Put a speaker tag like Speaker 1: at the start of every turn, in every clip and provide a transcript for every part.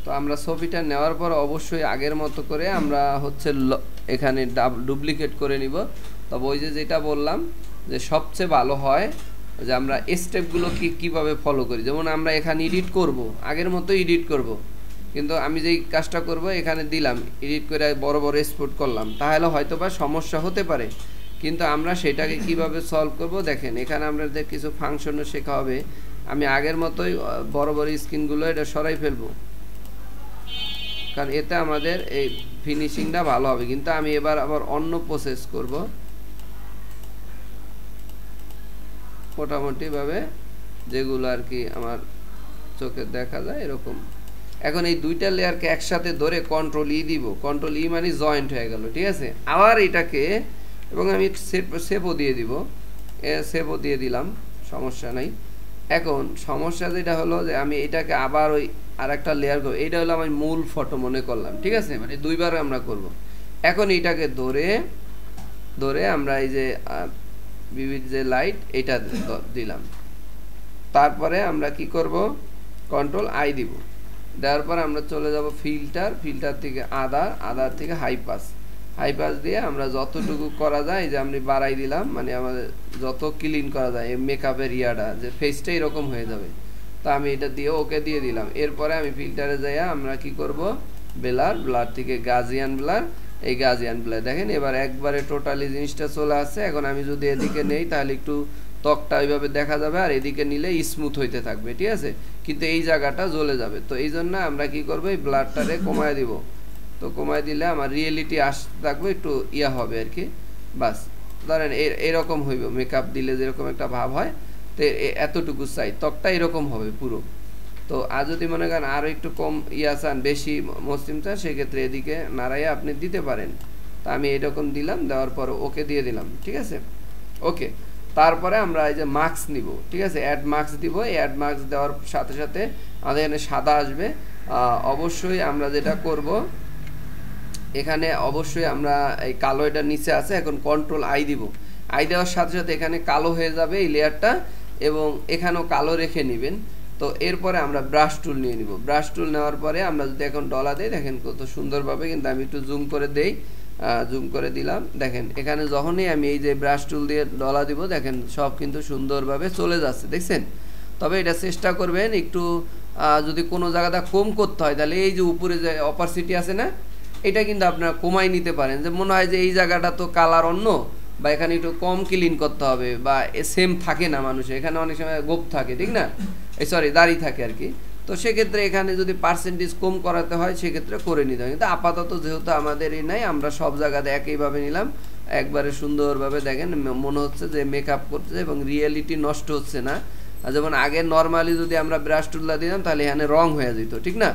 Speaker 1: তো আমরা ছবিটা নেওয়ার পর অবশ্যই আগের মতো করে আমরা হচ্ছে এখানে ডুপ্লিকেট করে নিব। তবে ওই যে যেটা বললাম যে সবচেয়ে ভালো হয় যে আমরা স্টেপগুলো কীভাবে ফলো করি। যেমন আমরা এখানে এডিট করব, আগের মতো এডিট করব, কিন্তু আমি যেই কাজটা করব এখানে দিলাম এডিট করে বড় বড় এক্সপোর্ট করলাম, তাহলে হয়তো বা সমস্যা হতে পারে। কিন্তু আমরা সেটাকে কিভাবে সলভ করব দেখেন, এখানে আমাদের কিছু ফাংশনও শেখা হবে। আমি আগের মতোই বড় বড় স্ক্রিনগুলো এটা সরাই ফেলবো, কারণ এতে আমাদের এই ফিনিশিংটা ভালো হবে। কিন্তু আমি এবার আবার অন্য প্রসেস করব, মোটামুটিভাবে যেগুলো আর কি আমার চোখে দেখা যায় এরকম। এখন এই দুইটা লেয়ারকে একসাথে ধরে কন্ট্রোল ই দিব, কন্ট্রোল ই মানে জয়েন্ট হয়ে গেল, ঠিক আছে। আবার এটাকে এবং আমি সেভও দিয়ে দিব, সেভও দিয়ে দিলাম, সমস্যা নাই। এখন সমস্যা যেটা হলো যে আমি এটাকে আবার ওই আর একটা লেয়ার করব, এইটা হলো আমি মূল ফটো মনে করলাম, ঠিক আছে, মানে দুইবার আমরা করব। এখন এইটাকে ধরে আমরা এই যে বিবির যে লাইট এটা দিলাম, তারপরে আমরা কি করব, কন্ট্রোল আই দিব, দেওয়ার পর আমরা চলে যাব ফিল্টার থেকে আদার থেকে হাই পাস দিয়ে আমরা যতটুকু করা যায় যে আমি বাড়াই দিলাম, মানে আমাদের যত ক্লিন করা যায় এই মেকআপের ইয়াটা যে ফেসটা এরকম হয়ে যাবে। তো আমি এটা দিয়ে ওকে দিয়ে দিলাম। এরপরে আমি ফিল্টারে যাইয়া আমরা কি করব, ব্লার থেকে গাজিয়ান ব্লার, এই গাজিয়ান ব্লার দেখেন এবার একবারে টোটালি জিনিসটা চলে আসছে। এখন আমি যদি এদিকে নেই তাহলে একটু ত্বকটা ওইভাবে দেখা যাবে, আর এদিকে নিলে স্মুথ হইতে থাকবে, ঠিক আছে, কিন্তু এই জায়গাটা জ্বলে যাবে। তো এই জন্য আমরা কি করব, এই ব্লারটারে কমায় দিব। তো কমায় দিলে আমার রিয়েলিটি আসতে থাকবে, একটু ইয়া হবে আর কি, বাস। ধরেন এরকম হইব, মেকআপ দিলে যেরকম একটা ভাব হয়, তো এতটুকু চাই, ত্বকটা এরকম হবে পুরো। তো আর যদি মনে করেন আরও একটু কম ইয়া চান, বেশি মসৃণ চান, সেক্ষেত্রে এদিকে নাড়াইয়া আপনি দিতে পারেন। তা আমি এরকম দিলাম, দেওয়ার পর ওকে দিয়ে দিলাম, ঠিক আছে, ওকে। তারপরে আমরা এই যে মার্কস নিব, ঠিক আছে, অ্যাড মার্কস দিব। এই অ্যাড মার্কস দেওয়ার সাথে সাথে আমাদের এখানে সাদা আসবে। অবশ্যই আমরা যেটা করব এখানে অবশ্যই আমরা এই কালো এটা নিচে আছে, এখন কন্ট্রোল আই দিব। আই দেওয়ার সাথে সাথে এখানে কালো হয়ে যাবে এই লেয়ারটা, এবং এখানেও কালো রেখে নেবেন। তো এরপরে আমরা ব্রাশ টুল নিয়ে নিব। ব্রাশ টুল নেওয়ার পরে আমরা যদি এখন ডলা দেই, দেখেন কত সুন্দরভাবে, কিন্তু আমি একটু জুম করে দেই, জুম করে দিলাম, দেখেন এখানে যখনই আমি এই যে ব্রাশ টুল দিয়ে ডলা দিব, দেখেন সব কিন্তু সুন্দরভাবে চলে যাচ্ছে, দেখছেন। তবে এটা চেষ্টা করবেন একটু যদি কোনো জায়গাটা কম করতে হয়, তাহলে এই যে উপরে যে অপারসিটি আছে না, এটা কিন্তু আপনারা কমাই নিতে পারেন। যে মনে হয় যে এই জায়গাটা তো কালার অন্য, বা এখানে একটু কম ক্লিন করতে হবে, বা সেম থাকে না মানুষের, এখানে অনেক সময় গোপ থাকে, ঠিক না, দাড়ি থাকে আর কি। তো সেক্ষেত্রে এখানে যদি পার্সেন্টেজ কম করাতে হয় সেক্ষেত্রে করে নিতে হয়। কিন্তু আপাতত যেহেতু আমাদের এই নাই, আমরা সব জায়গাতে একইভাবে নিলাম, একবারে সুন্দরভাবে দেখেন মনে হচ্ছে যে মেকআপ করছে এবং রিয়েলিটি নষ্ট হচ্ছে না। যেমন আগে নর্মালি যদি আমরা ব্রাশ টুলটা দিলাম তাহলে এখানে রং হয়ে যেত, ঠিক না।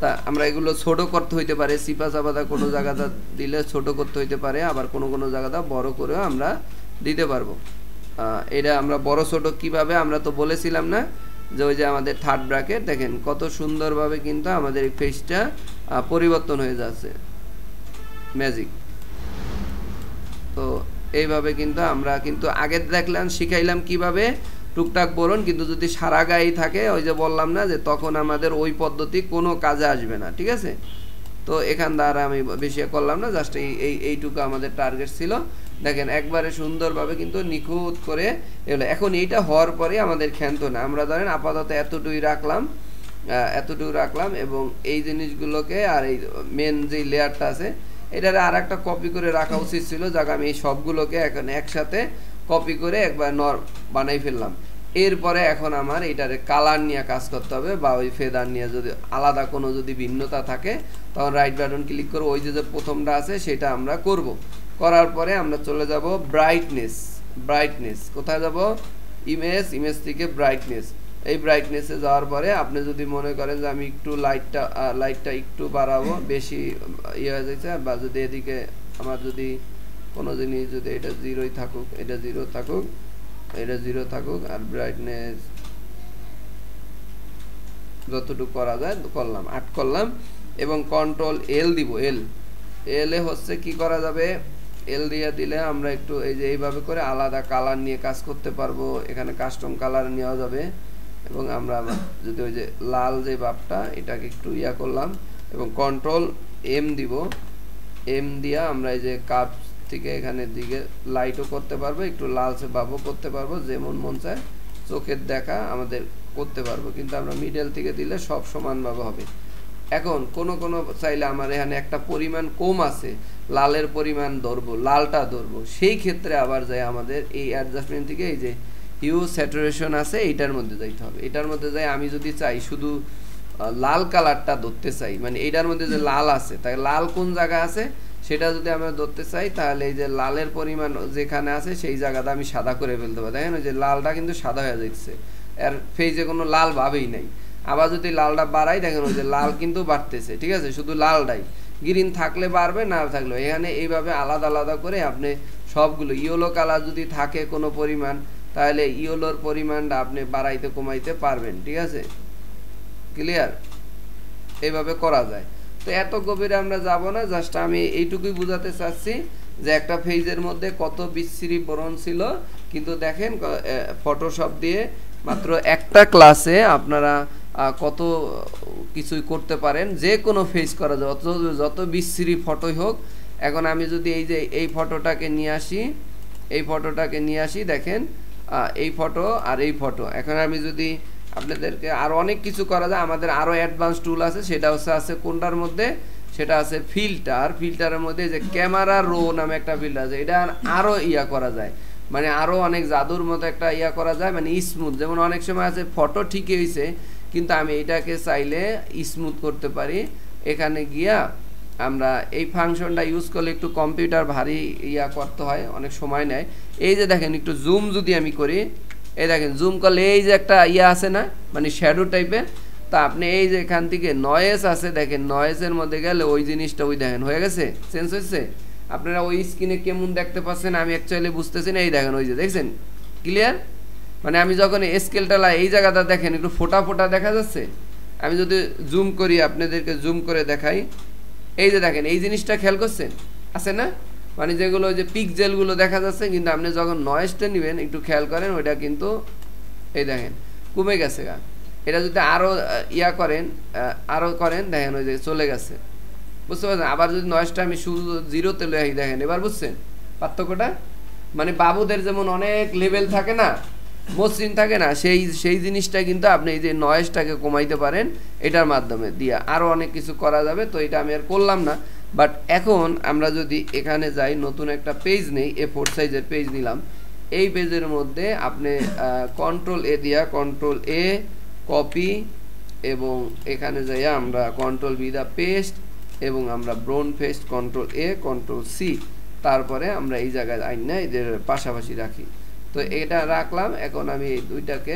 Speaker 1: তা আমরা এগুলো ছোট করতে হইতে পারে, সিপা চাপাতা কোনো জায়গাটা দিলে ছোট করতে হইতে পারে, আবার কোনো জায়গাটা বড় করেও আমরা দিতে পারবো। এটা আমরা বড় ছোট কিভাবে, আমরা তো বলেছিলাম না যে ওই যে আমাদের থার্ড ব্র্যাকেট, দেখেন কত সুন্দরভাবে কিন্তু আমাদের এই ফেসটা পরিবর্তন হয়ে যাচ্ছে, ম্যাজিক। তো এইভাবে কিন্তু আমরা কিন্তু আগে দেখলাম, শিখাইলাম কিভাবে টুকটাক বলুন, কিন্তু যদি সারা গায়ে থাকে, ওই যে বললাম না যে তখন আমাদের ওই পদ্ধতি কোনো কাজে আসবে না, ঠিক আছে। তো এখান দ্বারা আমি বেশি করলাম না, জাস্ট এইটুকু আমাদের টার্গেট ছিল। দেখেন একবারে সুন্দরভাবে কিন্তু নিখুঁত করে এগুলো। এখন এইটা হওয়ার পরে আমাদের ক্ষান্ত না, আমরা ধরেন আপাতত এতটুকুই রাখলাম, এবং এই জিনিসগুলোকে আর এই মেন যে লেয়ারটা আছে এটারে আর একটা কপি করে রাখা উচিত ছিল, যাকে আমি এই সবগুলোকে এখন একসাথে কপি করে একবার বানাই ফেললাম। এরপরে এখন আমার এটারে কালার নিয়ে কাজ করতে হবে, বা ওই ফেদার নিয়ে যদি আলাদা কোনো যদি ভিন্নতা থাকে তখন রাইট বাটন ক্লিক করে ওই যে প্রথমটা আছে সেটা আমরা করব। করার পরে আমরা চলে যাব ব্রাইটনেস, কোথায় যাব, ইমেজ থেকে ব্রাইটনেস। এই ব্রাইটনেসে যাওয়ার পরে আপনি যদি মনে করেন যে আমি একটু লাইটটা একটু বাড়াবো, বেশি ইয়ে হয়ে যাচ্ছে, বা যদি এদিকে আমার যদি কোনো জিনিস যদি এটা জিরোই থাকুক, এটা জিরো থাকুক, আর ব্রাইটনেস যতটুকু করা যায় করলাম, 8 করলাম, এবং কন্ট্রোল এল দিব। এল এ হচ্ছে কি করা যাবে, এল দিয়ে দিলে আমরা একটু এই যে এইভাবে করে আলাদা কালার নিয়ে কাজ করতে পারবো। এখানে কাস্টম কালার নেওয়া যাবে, এবং আমরা যদি ওই যে লাল যে বাপটা এটাকে একটু ইয়া করলাম এবং কন্ট্রোল এম দিব, এম দিয়া আমরা এই যে কাপ থেকে এখানে দিকে লাইটও করতে পারবো, একটু লালচে ভাবও করতে পারবো, যেমন মন চায় চোখের দেখা আমাদের করতে পারবো, কিন্তু আমরা মিডল থেকে দিলে সব সমানভাবে হবে। এখন কোন চাইলে আমার এখানে একটা পরিমাণ কম আছে, লালের পরিমাণ ধরবো, লালটা ধরবো, সেই ক্ষেত্রে আবার যাই আমাদের এই অ্যাডজাস্টমেন্ট থেকে এই যে হিউ স্যাচুরেশন আছে এইটার মধ্যে যাইতে হবে। এটার মধ্যে যাই আমি যদি চাই শুধু লাল কালারটা ধরতে চাই, মানে এইটার মধ্যে যে লাল আছে তাই লাল কোন জায়গা আছে সেটা যদি আমরা ধরতে চাই, তাহলে এই যে লালের পরিমাণ যেখানে আছে সেই জায়গাটা আমি সাদা করে ফেলতে পারি। দেখেন যে লালটা কিন্তু সাদা হয়ে যাচ্ছে, এর ফেজে কোনো লাল ভাবেই নাই। আবার যদি লালটা বাড়াই দেখেন ওই যে লাল কিন্তু বাড়তেছে, ঠিক আছে, শুধু লালটাই, গ্রিন থাকলে বাড়বে, না থাকলে এখানে এইভাবে আলাদা আলাদা করে আপনি সবগুলো ইয়েলো কালার যদি থাকে কোনো পরিমাণ, তাহলে ইয়েলোর পরিমাণটা আপনি বাড়াইতে কমাইতে পারবেন, ঠিক আছে, ক্লিয়ার, এইভাবে করা যায়। তো এত গভীরে আমরা যাব না, জাস্ট আমি এইটুকুই বোঝাতে চাচ্ছি যে একটা ফেজের মধ্যে কত বিচ্ছিরি বরণ ছিল, কিন্তু দেখেন ফটোশপ দিয়ে মাত্র একটা ক্লাসে আপনারা কত কিছুই করতে পারেন, যে কোনো ফেজ করা যায়, যত বিচ্ছিরি ফটোই হোক। এখন আমি যদি এই যে এই ফটোটাকে নিয়ে আসি, এই ফটোটাকে নিয়ে আসি, দেখেন এই ফটো আর এই ফটো, এখন আমি যদি আপনাদেরকে আরও অনেক কিছু করা যায়, আমাদের আরও অ্যাডভান্স টুল আছে, সেটা আছে কোনটার মধ্যে, সেটা আছে ফিল্টার। ফিল্টারের মধ্যে যে ক্যামেরা রো নামে একটা ফিল্টার আছে, এটা আরও ইয়া করা যায়, মানে আরও অনেক জাদুর মতো একটা ইয়া করা যায়, মানে স্মুথ। যেমন অনেক সময় আছে ফটো ঠিকই হয়েছে কিন্তু আমি এটাকে চাইলে স্মুথ করতে পারি। এখানে গিয়া আমরা এই ফাংশনটা ইউজ করলে একটু কম্পিউটার ভারী ইয়া করতে হয়, অনেক সময় নেয়। এই যে দেখেন একটু জুম যদি আমি করি, এই দেখেন জুম করলে এই যে একটা ইয়া আছে না, মানে শ্যাডো টাইপের, তা আপনি এই যে এখান থেকে নয়েজ আছে, দেখেন নয়েজের মধ্যে গেলে ওই জিনিসটা ওই দেখেন হয়ে গেছে, চেঞ্জ হয়েছে। আপনারা ওই স্ক্রিনে কেমন দেখতে পাচ্ছেন আমি অ্যাকচুয়ালি বুঝতেছি না, এই দেখেন ওই যে দেখছেন ক্লিয়ার, মানে আমি যখন স্কেলটা এই জায়গাটা দেখেন একটু ফোটা ফোটা দেখা যাচ্ছে। আমি যদি জুম করি, আপনাদেরকে জুম করে দেখাই, এই যে দেখেন এই জিনিসটা খেয়াল করছেন আছে না, মানে যেগুলো ওই যে পিক্সেলগুলো দেখা যাচ্ছে, কিন্তু আপনি যখন নয়েজটা নেবেন একটু খেয়াল করেন ওইটা কিন্তু এই দেখেন কমে গেছে গা। এটা যদি আরও ইয়া করেন, আরও করেন, দেখেন ওই যে চলে গেছে, বুঝতে পারছেন। আবার যদি নয়েজটা আমি শুধু জিরোতে লই, দেখেন এবার বুঝছেন পার্থক্যটা, মানে বাবুদের যেমন অনেক লেভেল থাকে না, মসৃণ থাকে না, সেই জিনিসটা কিন্তু আপনি এই যে নয়েজটাকে কমাইতে পারেন এটার মাধ্যমে দিয়ে, আরও অনেক কিছু করা যাবে। তো এটা আমি আর করলাম না, বাট এখন আমরা যদি এখানে যাই, নতুন একটা পেজ নেই, A4 সাইজের পেজ নিলাম, এই পেজের মধ্যে আপনি কন্ট্রোল এ দিয়া কন্ট্রোল এ কপি, এবং এখানে যাইয়া আমরা কন্ট্রোল বি দা পেস্ট, এবং আমরা ব্রাউন পেস্ট কন্ট্রোল এ কন্ট্রোল সি, তারপরে আমরা এই জায়গায় আইন না এদের পাশাপাশি রাখি। তো এটা রাখলাম। এখন আমি এই দুইটাকে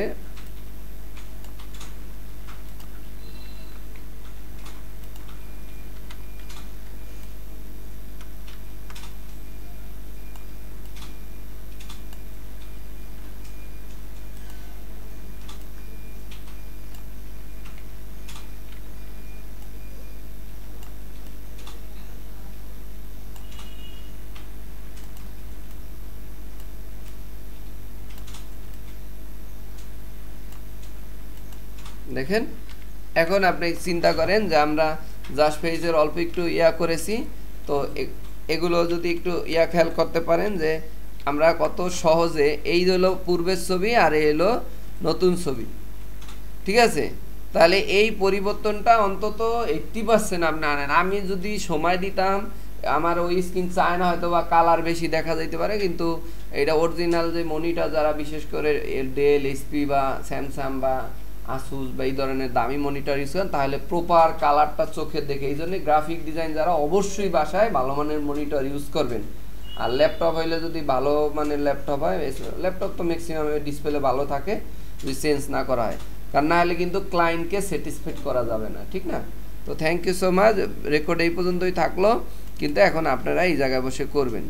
Speaker 1: দেখেন, এখন আপনি চিন্তা করেন যে আমরা জাস্ট পেজের অল্প একটু ইয়া করেছি, তো এগুলো যদি একটু ইয়া খেয়াল করতে পারেন যে আমরা কত সহজে, এই হলো পূর্বের ছবি আর এই হলো নতুন ছবি, ঠিক আছে, তাহলে এই পরিবর্তনটা অন্তত 80% আপনি আনেন। আমি যদি সময় দিতাম, আমার ওই স্ক্রিন চায় না হয়তো বা কালার বেশি দেখা যাইতে পারে, কিন্তু এটা অরিজিনাল যে মনিটর যারা বিশেষ করে ডেল, এইচপি বা স্যামসাং বা আসুস বা এই ধরনের দামি মনিটর ইউজ করেন, তাহলে প্রপার কালারটা চোখে দেখে, এই জন্য গ্রাফিক ডিজাইন যারা অবশ্যই বাসায় ভালো মানের মনিটর ইউজ করবেন। আর ল্যাপটপ হইলে যদি ভালো মানের ল্যাপটপ হয়, ল্যাপটপ তো ম্যাক্সিমাম ডিসপ্লে ভালো থাকে যদি চেঞ্জ না করা হয়, কারণ না হলে কিন্তু ক্লায়েন্টকে স্যাটিসফাইড করা যাবে না, ঠিক না। তো thank you so much, record এই পর্যন্তই থাকলো, কিন্তু এখন আপনারা এই জায়গায় বসে করবেন।